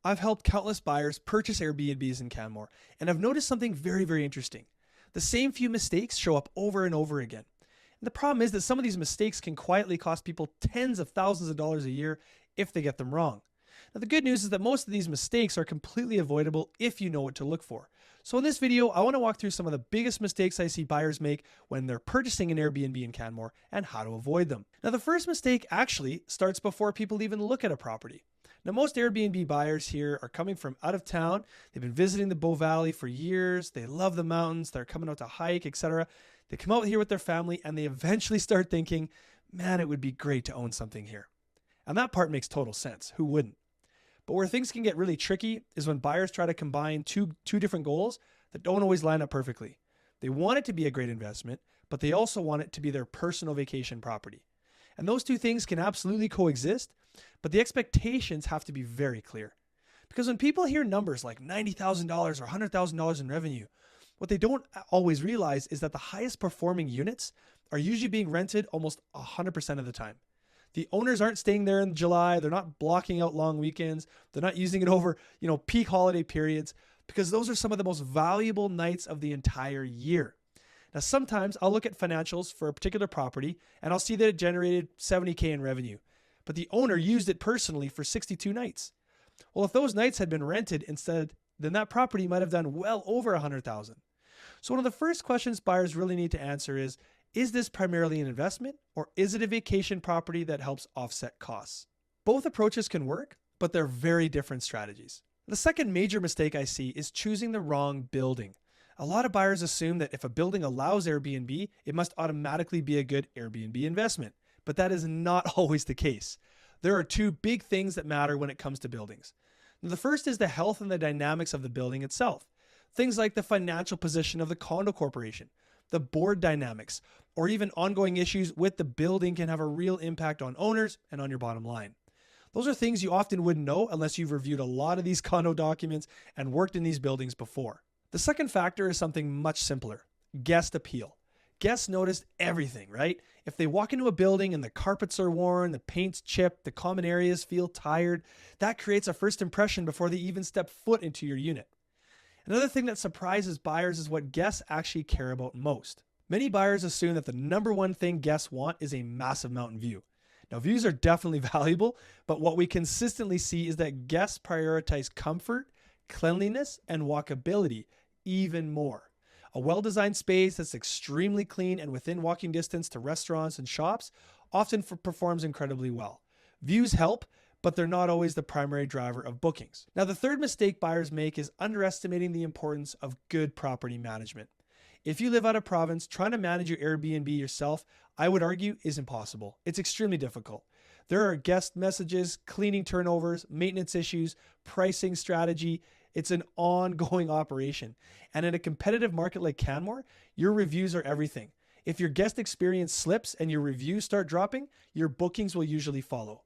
I've helped countless buyers purchase Airbnbs in Canmore, and I've noticed something very, very interesting. The same few mistakes show up over and over again. And the problem is that some of these mistakes can quietly cost people tens of thousands of dollars a year if they get them wrong. Now, the good news is that most of these mistakes are completely avoidable if you know what to look for. So in this video, I want to walk through some of the biggest mistakes I see buyers make when they're purchasing an Airbnb in Canmore and how to avoid them. Now, the first mistake actually starts before people even look at a property. Now, most Airbnb buyers here are coming from out of town. They've been visiting the Bow Valley for years. They love the mountains. They're coming out to hike, etc. They come out here with their family and they eventually start thinking, man, it would be great to own something here. And that part makes total sense. Who wouldn't? But where things can get really tricky is when buyers try to combine two different goals that don't always line up perfectly. They want it to be a great investment, but they also want it to be their personal vacation property. And those two things can absolutely coexist, but the expectations have to be very clear. Because when people hear numbers like $90,000 or $100,000 in revenue, what they don't always realize is that the highest performing units are usually being rented almost 100% of the time. The owners aren't staying there in July. They're not blocking out long weekends. They're not using it over, peak holiday periods, because those are some of the most valuable nights of the entire year. Now, sometimes I'll look at financials for a particular property and I'll see that it generated $70K in revenue, but the owner used it personally for 62 nights. Well, if those nights had been rented instead, then that property might have done well over $100,000. So one of the first questions buyers really need to answer is this primarily an investment, or is it a vacation property that helps offset costs? Both approaches can work, but they're very different strategies. The second major mistake I see is choosing the wrong building. A lot of buyers assume that if a building allows Airbnb, it must automatically be a good Airbnb investment, but that is not always the case. There are two big things that matter when it comes to buildings. The first is the health and the dynamics of the building itself. Things like the financial position of the condo corporation, the board dynamics, or even ongoing issues with the building can have a real impact on owners and on your bottom line. Those are things you often wouldn't know unless you've reviewed a lot of these condo documents and worked in these buildings before. The second factor is something much simpler: guest appeal. Guests notice everything, right? If they walk into a building and the carpets are worn, the paint's chipped, the common areas feel tired, that creates a first impression before they even step foot into your unit. Another thing that surprises buyers is what guests actually care about most. Many buyers assume that the number one thing guests want is a massive mountain view. Now, views are definitely valuable, but what we consistently see is that guests prioritize comfort, cleanliness, and walkability even more. A well-designed space that's extremely clean and within walking distance to restaurants and shops often performs incredibly well. Views help, but they're not always the primary driver of bookings. Now, the third mistake buyers make is underestimating the importance of good property management. If you live out of province, trying to manage your Airbnb yourself, I would argue, is impossible. It's extremely difficult. There are guest messages, cleaning turnovers, maintenance issues, pricing strategy. It's an ongoing operation. And in a competitive market like Canmore, your reviews are everything. If your guest experience slips and your reviews start dropping, your bookings will usually follow.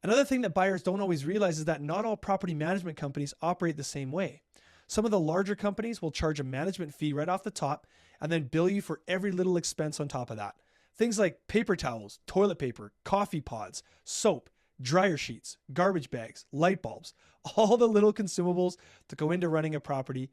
Another thing that buyers don't always realize is that not all property management companies operate the same way. Some of the larger companies will charge a management fee right off the top and then bill you for every little expense on top of that. Things like paper towels, toilet paper, coffee pods, soap, dryer sheets, garbage bags, light bulbs, all the little consumables that go into running a property,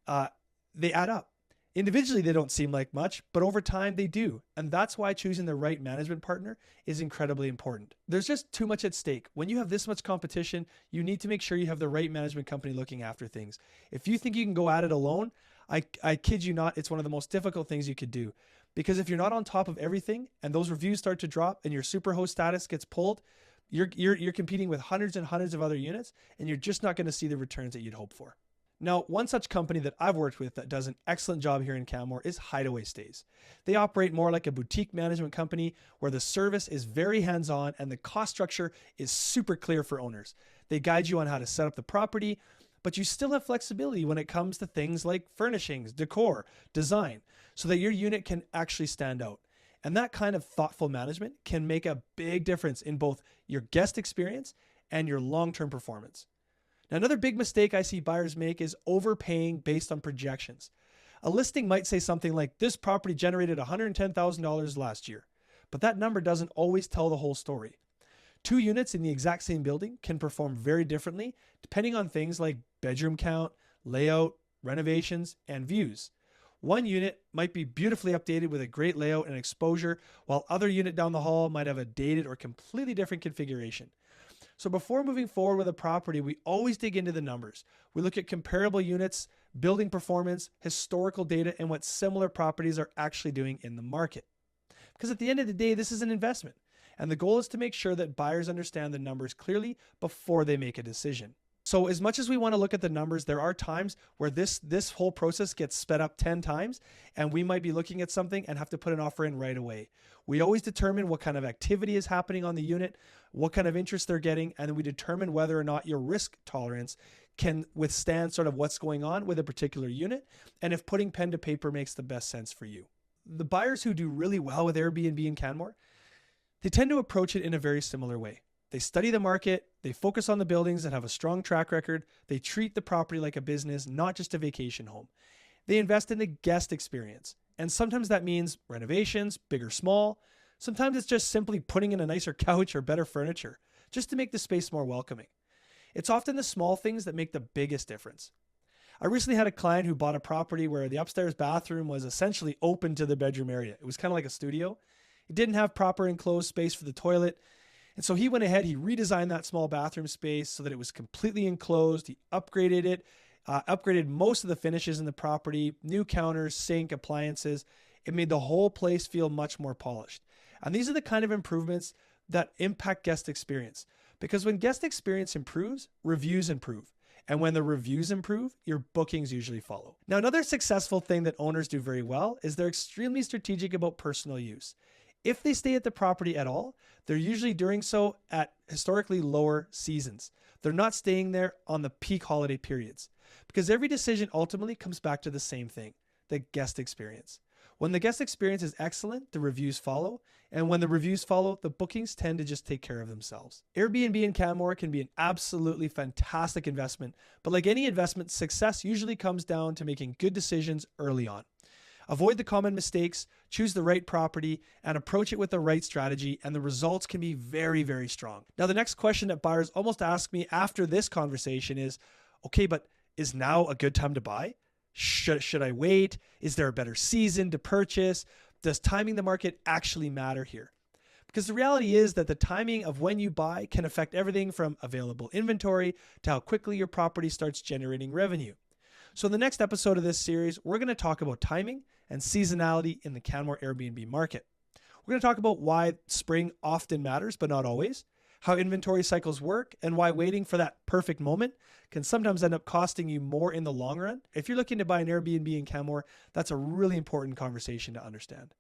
they add up. Individually, they don't seem like much, but over time they do. And that's why choosing the right management partner is incredibly important. There's just too much at stake. When you have this much competition, you need to make sure you have the right management company looking after things. If you think you can go at it alone, I kid you not, it's one of the most difficult things you could do. Because if you're not on top of everything and those reviews start to drop and your superhost status gets pulled, you're competing with hundreds and hundreds of other units, and you're just not going to see the returns that you'd hope for. Now, one such company that I've worked with that does an excellent job here in Canmore is Hideaway Stays. They operate more like a boutique management company where the service is very hands-on and the cost structure is super clear for owners. They guide you on how to set up the property, but you still have flexibility when it comes to things like furnishings, decor, design, so that your unit can actually stand out. And that kind of thoughtful management can make a big difference in both your guest experience and your long-term performance. Now, another big mistake I see buyers make is overpaying based on projections. A listing might say something like, this property generated $110,000 last year, but that number doesn't always tell the whole story. Two units in the exact same building can perform very differently depending on things like bedroom count, layout, renovations, and views. One unit might be beautifully updated with a great layout and exposure, while other unit down the hall might have a dated or completely different configuration. So before moving forward with a property, we always dig into the numbers. We look at comparable units, building performance, historical data, and what similar properties are actually doing in the market. Because at the end of the day, this is an investment. And the goal is to make sure that buyers understand the numbers clearly before they make a decision. So as much as we want to look at the numbers, there are times where this whole process gets sped up 10 times, and we might be looking at something and have to put an offer in right away. We always determine what kind of activity is happening on the unit, what kind of interest they're getting, and then we determine whether or not your risk tolerance can withstand sort of what's going on with a particular unit, and if putting pen to paper makes the best sense for you. The buyers who do really well with Airbnb and Canmore, they tend to approach it in a very similar way. They study the market, they focus on the buildings that have a strong track record, they treat the property like a business, not just a vacation home. They invest in the guest experience, and sometimes that means renovations, big or small. Sometimes it's just simply putting in a nicer couch or better furniture, just to make the space more welcoming. It's often the small things that make the biggest difference. I recently had a client who bought a property where the upstairs bathroom was essentially open to the bedroom area. It was kind of like a studio. It didn't have proper enclosed space for the toilet. And so he went ahead, he redesigned that small bathroom space so that it was completely enclosed. He upgraded it, upgraded most of the finishes in the property, new counters, sink, appliances. It made the whole place feel much more polished. And these are the kind of improvements that impact guest experience. Because when guest experience improves, reviews improve. And when the reviews improve, your bookings usually follow. Now, another successful thing that owners do very well is they're extremely strategic about personal use. If they stay at the property at all, they're usually doing so at historically lower seasons. They're not staying there on the peak holiday periods, because every decision ultimately comes back to the same thing, the guest experience. When the guest experience is excellent, the reviews follow. And when the reviews follow, the bookings tend to just take care of themselves. Airbnb and Canmore can be an absolutely fantastic investment, but like any investment, success usually comes down to making good decisions early on. Avoid the common mistakes, choose the right property, and approach it with the right strategy, and the results can be very, very strong. Now, the next question that buyers almost ask me after this conversation is, okay, but is now a good time to buy? Should I wait? Is there a better season to purchase? Does timing the market actually matter here? Because the reality is that the timing of when you buy can affect everything from available inventory to how quickly your property starts generating revenue. So in the next episode of this series, we're going to talk about timing and seasonality in the Canmore Airbnb market. We're going to talk about why spring often matters, but not always, how inventory cycles work, and why waiting for that perfect moment can sometimes end up costing you more in the long run. If you're looking to buy an Airbnb in Canmore, that's a really important conversation to understand.